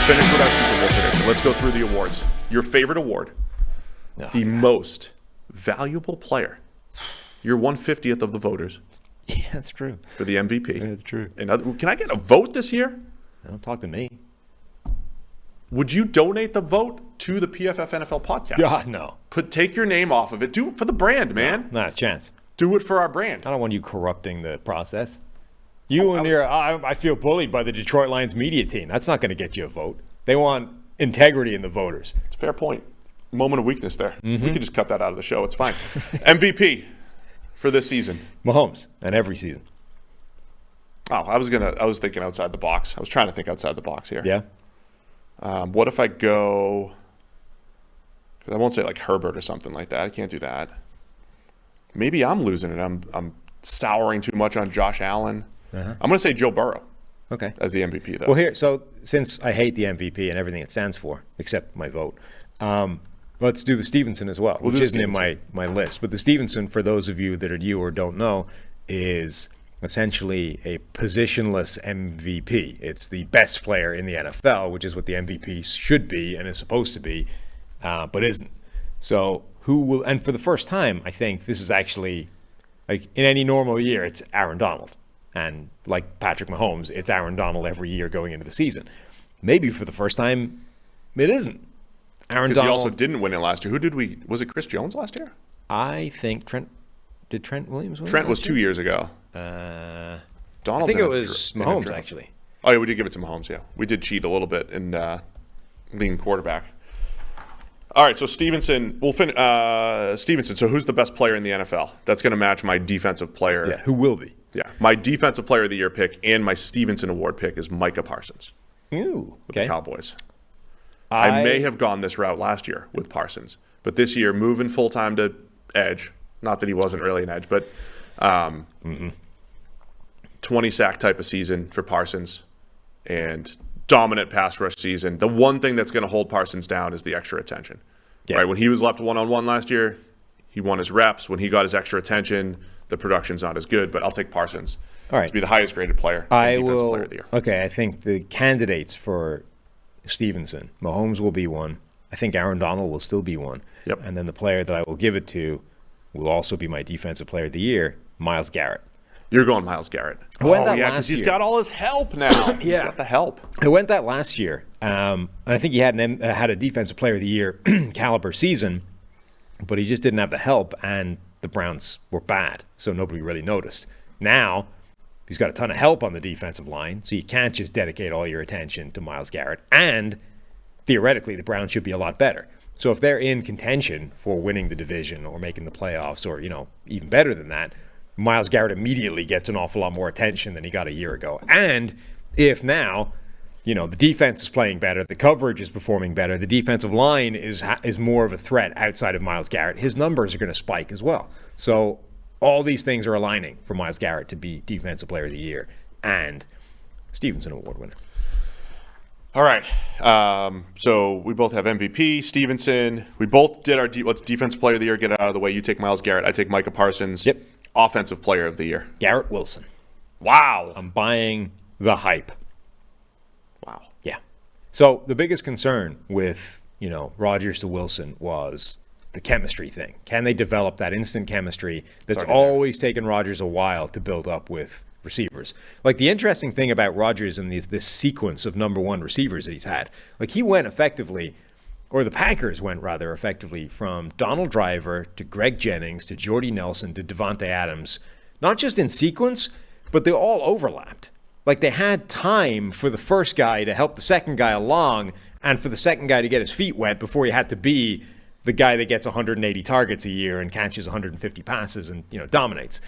finish with our Super Bowl prediction. Let's go through the awards. Your favorite award, the most valuable player. You're 150th of the voters. Yeah, that's true. For the MVP. That's true. And can I get a vote this year? Don't talk to me. Would you donate the vote to the PFF NFL podcast? God, no. Take your name off of it. Do it for the brand, man. Not a chance. Do it for our brand. I don't want you corrupting the process. I feel bullied by the Detroit Lions media team. That's not going to get you a vote. They want integrity in the voters. It's a fair point. Moment of weakness there. We could just cut that out of the show. It's fine. MVP for this season. Mahomes, and every season. Oh, I was thinking outside the box. I was trying to think outside the box here. Yeah. What if I go? I won't say like Herbert or something like that. I can't do that. Maybe I'm losing it. I'm souring too much on Josh Allen. I'm going to say Joe Burrow. Okay. As the MVP, though. Well, so since I hate the MVP and everything it stands for, except my vote, let's do the Stevenson as well, which isn't in my list. But the Stevenson, for those of you that are new or don't know, is essentially a positionless MVP. It's the best player in the NFL, which is what the MVP should be and is supposed to be, but isn't. So who will? And for the first time, I think this is actually, like in any normal year, it's Aaron Donald. And like Patrick Mahomes, it's Aaron Donald every year going into the season. Maybe for the first time, it isn't. Aaron Donald. Because he also didn't win it last year. Was it Chris Jones last year? I think did Trent Williams win? Trent was 2 years ago. Donald. I think it was Mahomes, actually. Oh, yeah, we did give it to Mahomes, yeah. We did cheat a little bit in lean quarterback. All right, so Stevenson, Stevenson, so who's the best player in the NFL? That's going to match my defensive player. Yeah, who will be? Yeah, my defensive player of the year pick and my Stevenson Award pick is Micah Parsons. Ooh, with the Cowboys. I may have gone this route last year with Parsons, but this year moving full-time to edge, not that he wasn't really an edge, but 20-sack type of season for Parsons and dominant pass rush season. The one thing that's going to hold Parsons down is the extra attention. Yeah. Right? When he was left one-on-one last year, he won his reps. When he got his extra attention, the production's not as good, but I'll take Parsons to be the highest-graded player and defensive player of the year. Okay, I think the candidates for Stevenson, Mahomes will be one. I think Aaron Donald will still be one. Yep. And then the player that I will give it to will also be my defensive player of the year, Myles Garrett. You're going Myles Garrett. Because he's got all his help now. He's got the help. I went that last year, and I think he had a defensive player of the year caliber season, but he just didn't have the help, and the Browns were bad, so nobody really noticed. Now, he's got a ton of help on the defensive line, so you can't just dedicate all your attention to Myles Garrett, and theoretically, the Browns should be a lot better. So if they're in contention for winning the division or making the playoffs or, even better than that, Myles Garrett immediately gets an awful lot more attention than he got a year ago. And if now, the defense is playing better, the coverage is performing better, the defensive line is more of a threat outside of Myles Garrett, his numbers are going to spike as well. So all these things are aligning for Myles Garrett to be Defensive Player of the Year and Stevenson Award winner. All right. So we both have MVP, Stevenson. We both did our Defensive Player of the Year. Get it out of the way. You take Myles Garrett. I take Micah Parsons. Yep. Offensive Player of the Year. Garrett Wilson. Wow. I'm buying the hype. Wow. Yeah. So the biggest concern with, Rodgers to Wilson was the chemistry thing. Can they develop that instant chemistry that's always taken Rodgers a while to build up with receivers? Like, the interesting thing about Rodgers and this sequence of number one receivers that he's had, like, he went effectively, or the Packers went rather effectively, from Donald Driver to Greg Jennings to Jordy Nelson to Devontae Adams, not just in sequence, but they all overlapped. Like, they had time for the first guy to help the second guy along and for the second guy to get his feet wet before he had to be the guy that gets 180 targets a year and catches 150 passes and, dominates.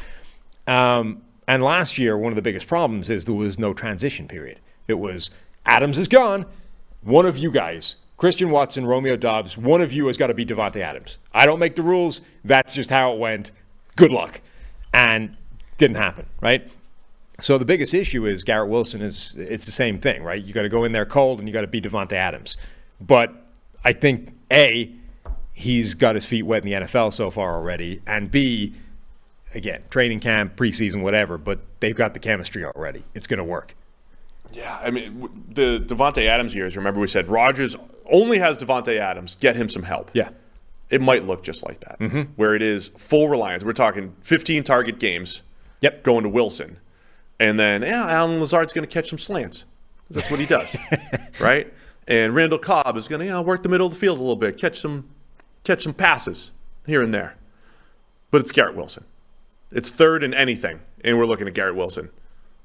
And last year, one of the biggest problems is there was no transition period. It was, Adams is gone. One of you guys, Christian Watson, Romeo Doubs, one of you has got to be Devontae Adams. I don't make the rules. That's just how it went. Good luck. And didn't happen, right? So the biggest issue is Garrett Wilson it's the same thing, right? You got to go in there cold and you got to beat Devontae Adams. But I think, A, he's got his feet wet in the NFL so far already, and B, again, training camp, preseason, whatever, but they've got the chemistry already. It's going to work. Yeah, I mean, the Devontae Adams years, remember we said Rodgers only has Devontae Adams. Get him some help. Yeah. It might look just like that, where it is full reliance. We're talking 15 target games going to Wilson. And then, Alan Lazard's going to catch some slants. That's what he does, right? And Randall Cobb is going to work the middle of the field a little bit, catch some passes here and there. But it's Garrett Wilson. It's third in anything, and we're looking at Garrett Wilson.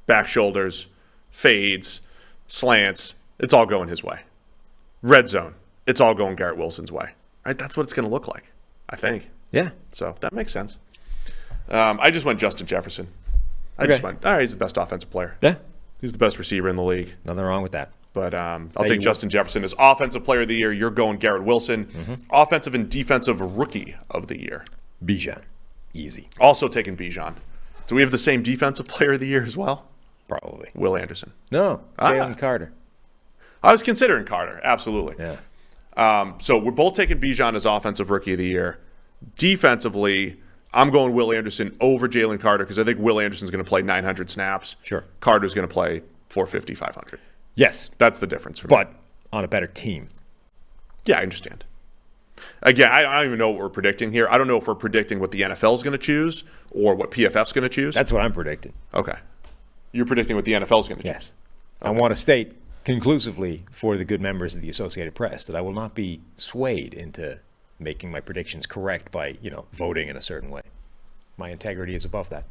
Back shoulders, fades, slants, it's all going his way. Red zone, it's all going Garrett Wilson's way. Right? That's what it's going to look like, I think. Yeah. So that makes sense. I just went Justin Jefferson. I just went, all right, he's the best offensive player. Yeah. He's the best receiver in the league. Nothing wrong with that. But I'll take Justin Jefferson as Offensive Player of the Year. You're going Garrett Wilson. Offensive and Defensive Rookie of the Year. Bijan. Easy. Also taking Bijan. Do we have the same Defensive Player of the Year as well? Probably. Will Anderson. No. Jalen Carter. I was considering Carter. Absolutely. Yeah. So we're both taking Bijan as Offensive Rookie of the Year. Defensively, I'm going Will Anderson over Jalen Carter because I think Will Anderson's going to play 900 snaps. Sure. Carter's going to play 450, 500. Yes. That's the difference for me. But on a better team. Yeah, I understand. Again, I don't even know what we're predicting here. I don't know if we're predicting what the NFL is going to choose or what PFF's going to choose. That's what I'm predicting. Okay. You're predicting what the NFL is going to choose. Yes. Okay. I want to state conclusively for the good members of the Associated Press that I will not be swayed into making my predictions correct by, voting in a certain way. My integrity is above that.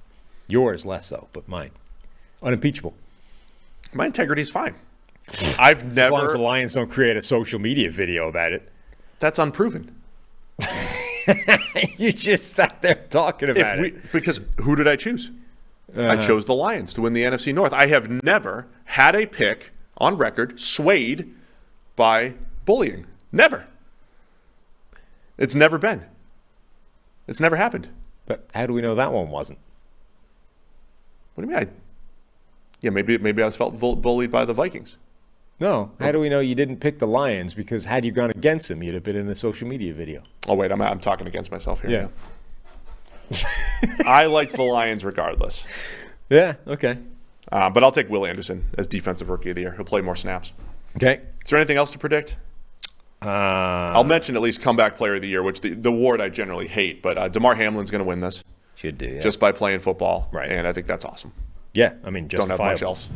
Yours less so, but mine. Unimpeachable. My integrity is fine. I've never. As long as the Lions don't create a social media video about it. That's unproven. You just sat there talking about it. Because who did I choose? I chose the Lions to win the NFC North. I have never had a pick on record swayed by bullying. Never. It's never been. It's never happened. But how do we know that one wasn't? What do you mean? Maybe I was felt bullied by the Vikings. No. How do we know you didn't pick the Lions? Because had you gone against them, you'd have been in the social media video. Oh, wait. I'm talking against myself here. Yeah. I liked the Lions regardless. Yeah, okay. But I'll take Will Anderson as Defensive Rookie of the Year. He'll play more snaps. Okay. Is there anything else to predict? I'll mention at least Comeback Player of the Year, which the award I generally hate. But DeMar Hamlin's going to win this. Should do, yeah. Just by playing football. Right. And I think that's awesome. Yeah, I mean, don't have justifiable. much else.